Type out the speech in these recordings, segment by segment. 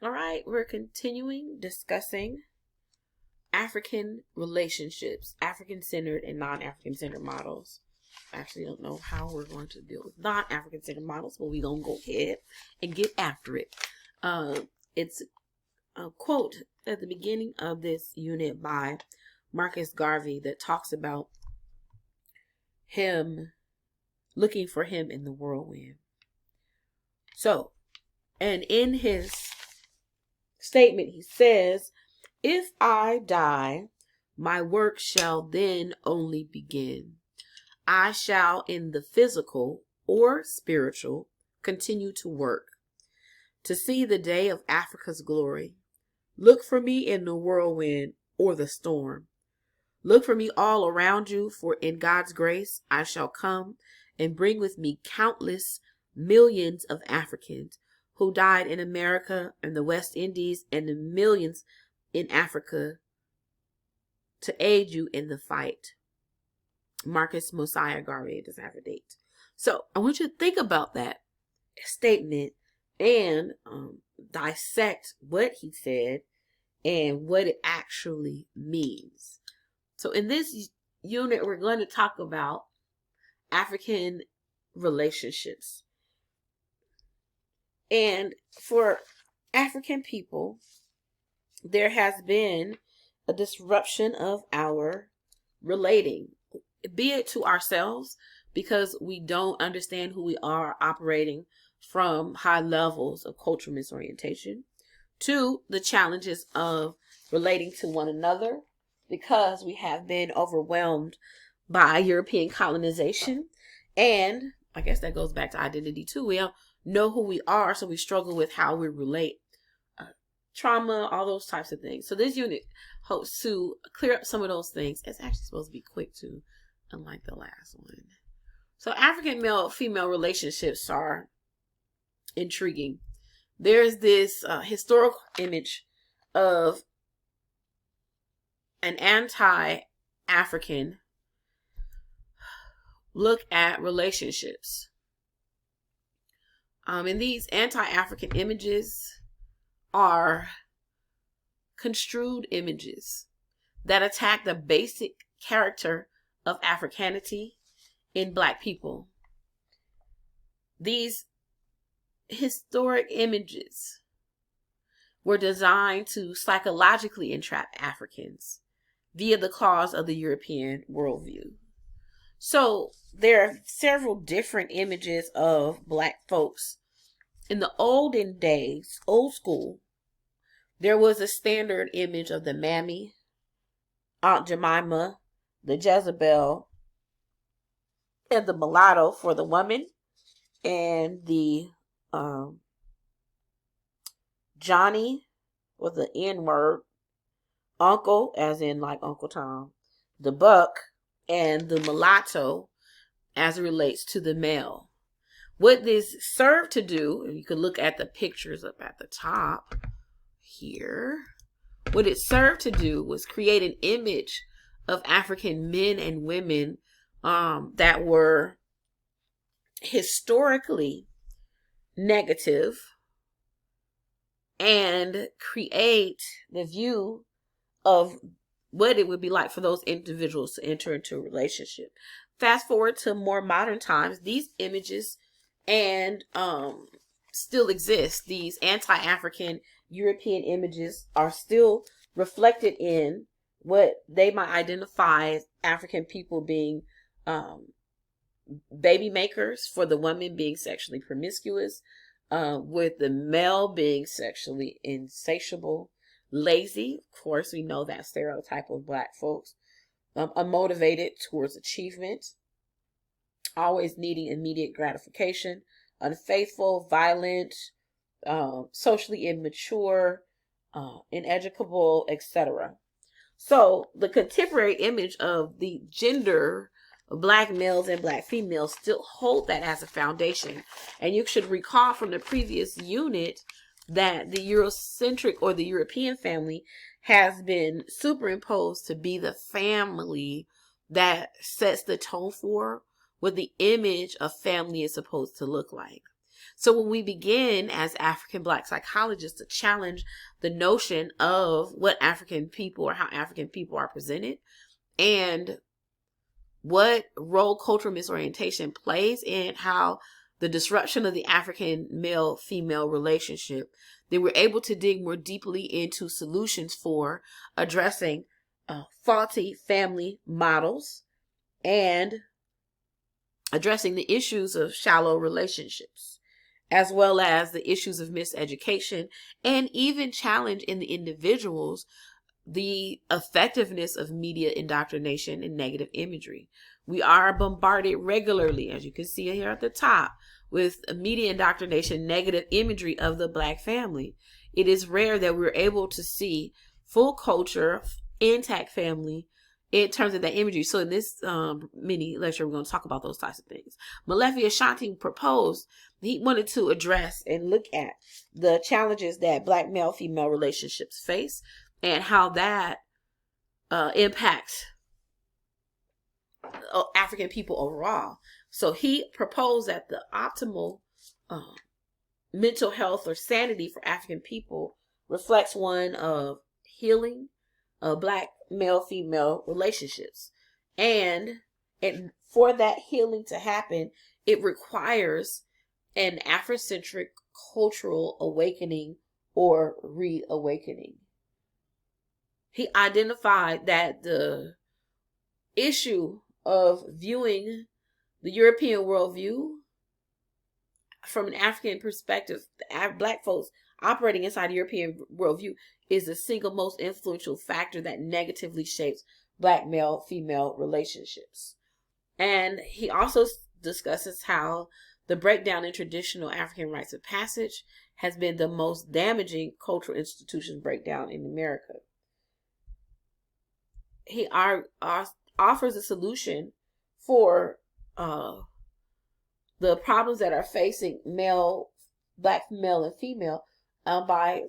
All right, we're continuing discussing African relationships, African-centered and non-African-centered models. I actually don't know how we're going to deal with non-African-centered models, but we're going to go ahead and get after it. It's a quote at the beginning of this unit by Marcus Garvey that talks about him looking for him in the whirlwind. So, and in his statement, he says, "If I die, my work shall then only begin. I shall in the physical or spiritual continue to work. To see the day of Africa's glory, look for me in the whirlwind or the storm. Look for me all around you, for in God's grace I shall come and bring with me countless millions of Africans who died in America and the West Indies and the millions in Africa to aid you in the fight." Marcus Mosiah Garvey doesn't have a date. So I want you to think about that statement and dissect what he said and what it actually means. So in this unit, we're going to talk about African relationships. And for African people, there has been a disruption of our relating, be it to ourselves, because we don't understand who we are, operating from high levels of cultural misorientation, to the challenges of relating to one another, because we have been overwhelmed by European colonization. And I guess that goes back to identity too. We don't know who we are, so we struggle with how we relate. Trauma, all those types of things. So this unit hopes to clear up some of those things. It's actually supposed to be quick too, unlike the last one. So African male-female relationships are intriguing. There's this historical image of an anti-African look at relationships. And these anti-African images are construed images that attack the basic character of Africanity in Black people. These historic images were designed to psychologically entrap Africans via the claws of the European worldview. So there are several different images of Black folks. In the olden days, old school, there was a standard image of the mammy, Aunt Jemima, the Jezebel, and the mulatto for the woman, and the Johnny with the N word, uncle as in like Uncle Tom, the buck, and the mulatto as it relates to the male. What this served to do, and you can look at the pictures up at the top here, what it served to do was create an image of African men and women that were historically negative, and create the view of what it would be like for those individuals to enter into a relationship. Fast forward to more modern times, these images and still exist. These anti-African European images are still reflected in what they might identify as African people being baby makers, for the woman being sexually promiscuous, with the male being sexually insatiable, lazy. Of course, we know that stereotype of Black folks. Unmotivated towards achievement, always needing immediate gratification, unfaithful, violent, socially immature, ineducable, etc. So the contemporary image of the gender of Black males and Black females still hold that as a foundation. And you should recall from the previous unit that the Eurocentric or the European family has been superimposed to be the family that sets the tone for what the image of family is supposed to look like. So when we begin as African Black psychologists to challenge the notion of what African people or how African people are presented and what role cultural misorientation plays in how the disruption of the African male-female relationship, then we're able to dig more deeply into solutions for addressing faulty family models and addressing the issues of shallow relationships, as well as the issues of miseducation, and even challenge in the individuals the effectiveness of media indoctrination and negative imagery. We are bombarded regularly, as you can see here at the top, with media indoctrination, negative imagery of the Black family. It is rare that we're able to see full culture, intact family in terms of that imagery. So in this mini lecture, we're going to talk about those types of things. Molefi Asante proposed, he wanted to address and look at the challenges that Black male-female relationships face and how that impacts African people overall. So he proposed that the optimal mental health or sanity for African people reflects one of healing Black male-female relationships. And for that healing to happen, it requires an Afrocentric cultural awakening or reawakening. He identified that the issue of viewing the European worldview from an African perspective, Black folks operating inside the European worldview is the single most influential factor that negatively shapes Black male-female relationships. And he also discusses how the breakdown in traditional African rites of passage has been the most damaging cultural institution breakdown in America. He offers a solution for the problems that are facing Black male and female by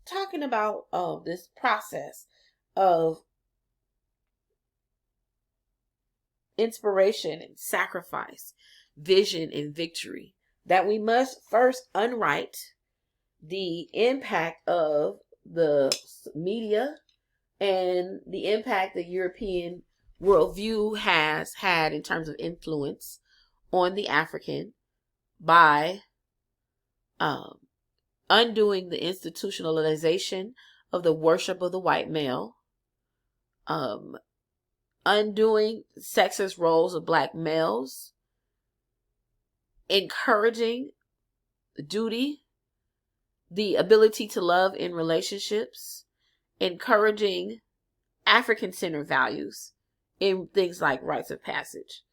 talking about this process of inspiration and sacrifice, vision and victory, that we must first unwrite the impact of the media and the impact the European worldview has had in terms of influence on the African by undoing the institutionalization of the worship of the white male, undoing sexist roles of Black males, encouraging duty, the ability to love in relationships, encouraging African-centered values in things like rites of passage,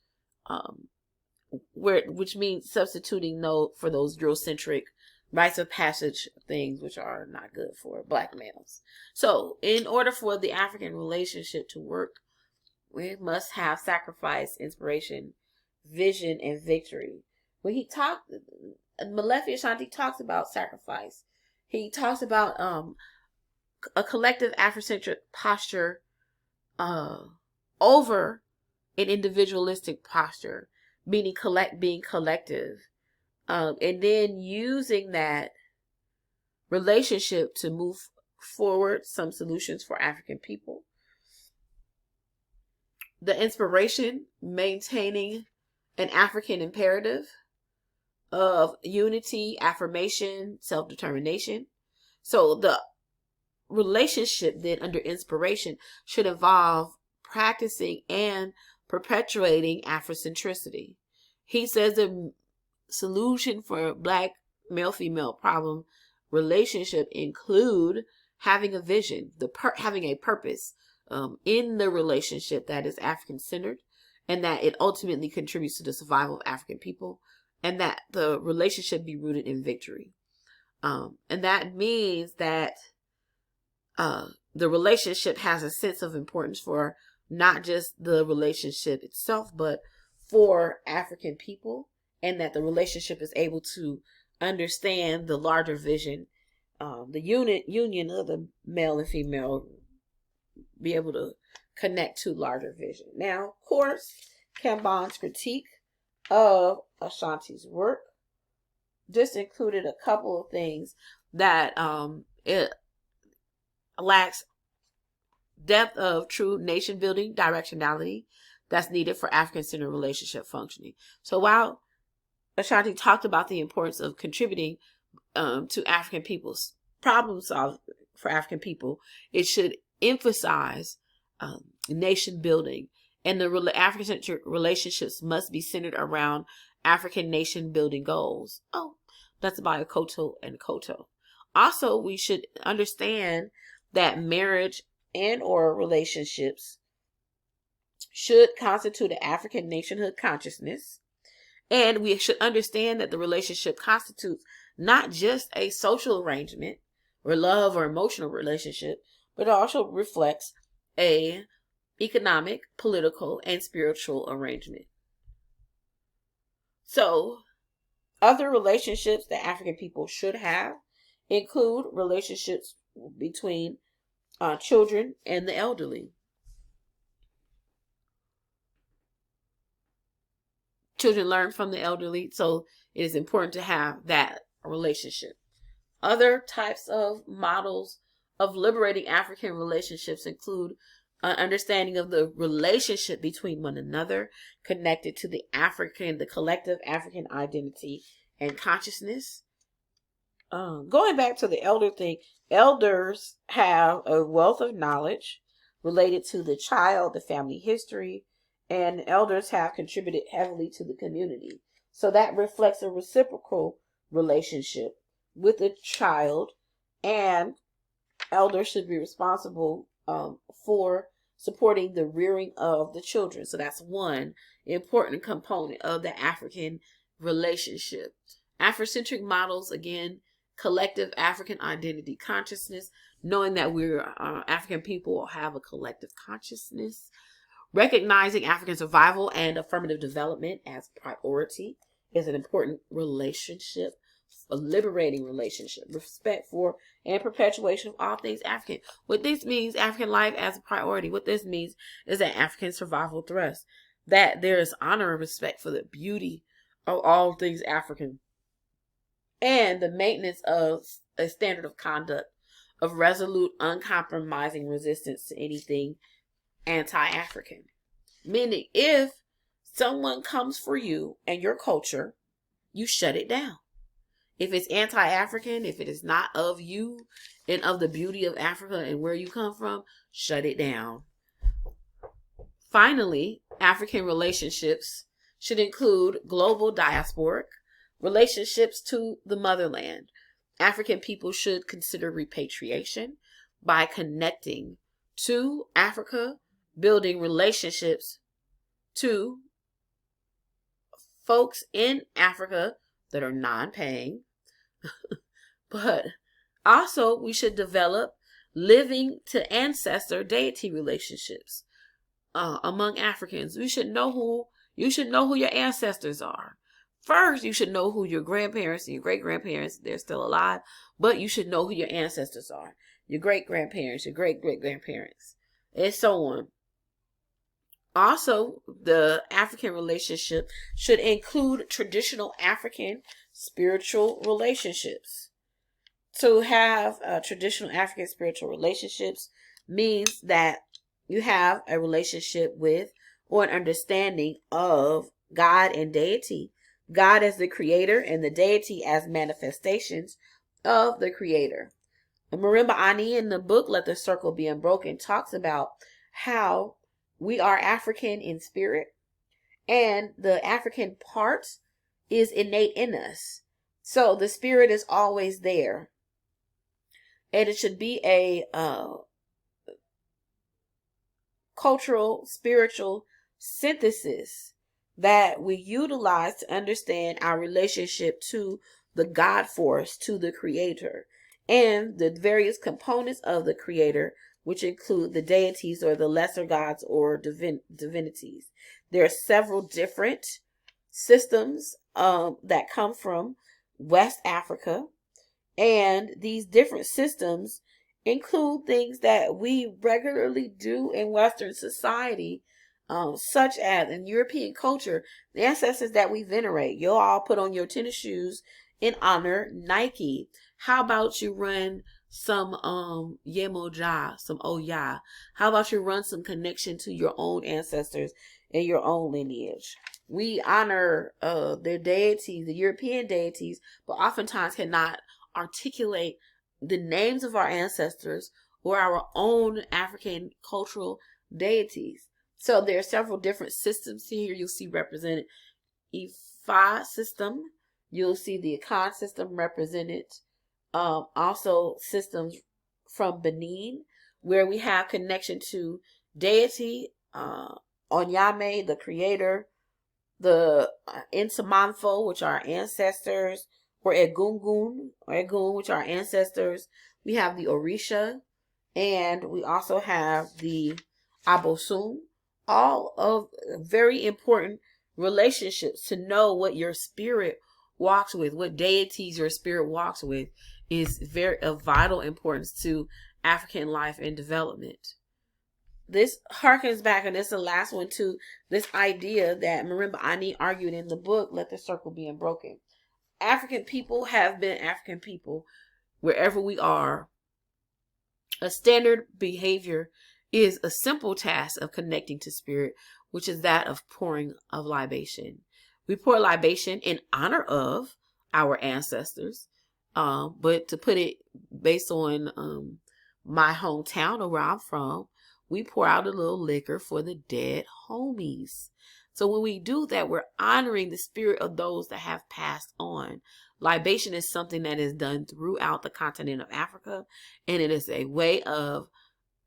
which means substituting no for those Eurocentric rites of passage things which are not good for Black males. So in order for the African relationship to work, we must have sacrifice, inspiration, vision, and victory. When Molefi Asante talks about sacrifice. He talks about a collective Afrocentric posture over an individualistic posture, meaning being collective, and then using that relationship to move forward some solutions for African people. The inspiration, maintaining an African imperative of unity, affirmation, self-determination. So the relationship then under inspiration should involve practicing and perpetuating Afrocentricity. He says the solution for Black male-female problem relationship include having a vision, having a purpose in the relationship that is African-centered, and that it ultimately contributes to the survival of African people, and that the relationship be rooted in victory. And that means that the relationship has a sense of importance for not just the relationship itself, but for African people, and that the relationship is able to understand the larger vision, the union of the male and female, be able to connect to larger vision. Now, of course, Kambon's critique of Asante's work just included a couple of things that it lacks depth of true nation building directionality that's needed for African-centered relationship functioning. So while Ashanti talked about the importance of contributing to African people's problem solving for African people, it should emphasize nation building, and the African-centered relationships must be centered around African nation building goals. Oh, that's by Akoto and Koto. Also, we should understand that marriage and or relationships should constitute an African nationhood consciousness. And we should understand that the relationship constitutes not just a social arrangement or love or emotional relationship, but also reflects a economic, political, and spiritual arrangement. So, other relationships that African people should have include relationships between children and the elderly. Children learn from the elderly, so it is important to have that relationship. Other types of models of liberating African relationships include an understanding of the relationship between one another, connected to the collective African identity and consciousness. Going back to the elder thing, elders have a wealth of knowledge related to the child, the family history, and elders have contributed heavily to the community. So that reflects a reciprocal relationship with the child, and elders should be responsible for supporting the rearing of the children. So that's one important component of the African relationship. Afrocentric models, again, collective African identity consciousness, knowing that we're African people have a collective consciousness. Recognizing African survival and affirmative development as priority is an important relationship, a liberating relationship, respect for and perpetuation of all things African. What this means, African life as a priority. What this means is that African survival thrust, that there is honor and respect for the beauty of all things African, and the maintenance of a standard of conduct of resolute, uncompromising resistance to anything anti-African. Meaning, if someone comes for you and your culture, you shut it down. If it's anti-African, if it is not of you and of the beauty of Africa and where you come from, shut it down. Finally, African relationships should include global diasporic relationships to the motherland. African people should consider repatriation by connecting to Africa, building relationships to folks in Africa that are non-paying. But also we should develop living to ancestor deity relationships among Africans. You should know who your ancestors are. First, you should know who your grandparents and your great-grandparents, they're still alive, but you should know who your ancestors are. Your great-grandparents, your great-great-grandparents, and so on. Also, the African relationship should include traditional African spiritual relationships. To have traditional African spiritual relationships means that you have a relationship with or an understanding of God and deity. God as the creator and the deity as manifestations of the creator. Marimba Ani in the book Let the Circle Be Unbroken talks about how we are African in spirit, and the African part is innate in us. So the spirit is always there. And it should be a cultural, spiritual synthesis that we utilize to understand our relationship to the God force, to the creator, and the various components of the creator, which include the deities or the lesser gods or divinities. There are several different systems that come from West Africa, and these different systems include things that we regularly do in Western society, such as in European culture, the ancestors that we venerate. You'll all put on your tennis shoes and honor Nike. How about you run some Yemoja, some Oya? How about you run some connection to your own ancestors and your own lineage? We honor their deities, the European deities, but oftentimes cannot articulate the names of our ancestors or our own African cultural deities. So there are several different systems here you'll see represented. Ifa system, you'll see the Akan system represented. Also systems from Benin, where we have connection to deity, Onyame, the creator, the Insamanfo, which are our ancestors, or Egungun, which are our ancestors. We have the Orisha, and we also have the Abosun. All of very important relationships to know what your spirit walks with, what deities your spirit walks with, is very of vital importance to African life and development. This harkens back, and this is the last one too, this idea that Marimba Ani argued in the book, Let the Circle Be Unbroken. African people have been African people wherever we are. A standard behavior is a simple task of connecting to spirit, which is that of pouring of libation. We pour libation in honor of our ancestors, but to put it based on my hometown or where I'm from, we pour out a little liquor for the dead homies. So when we do that, we're honoring the spirit of those that have passed on. Libation is something that is done throughout the continent of Africa, and it is a way of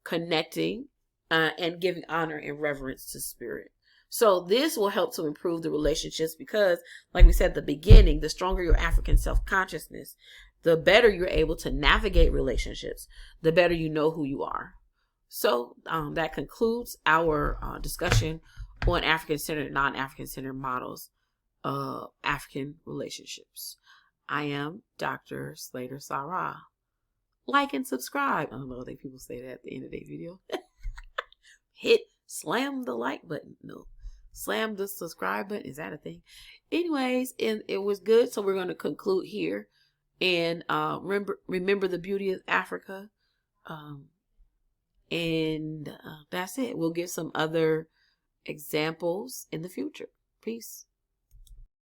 connecting and giving honor and reverence to spirit. So this will help to improve the relationships because, like we said at the beginning, the stronger your African self-consciousness, the better you're able to navigate relationships, the better you know who you are. So that concludes our discussion on African-centered, non-African-centered models of African relationships. I am Dr. Slater Sarah. Like and subscribe. I don't know, I think people say that at the end of their video. Slam the like button. No. Slam the subscribe button. Is that a thing? Anyways, and it was good. So we're going to conclude here. And remember the beauty of Africa. And that's it. We'll give some other examples in the future. Peace.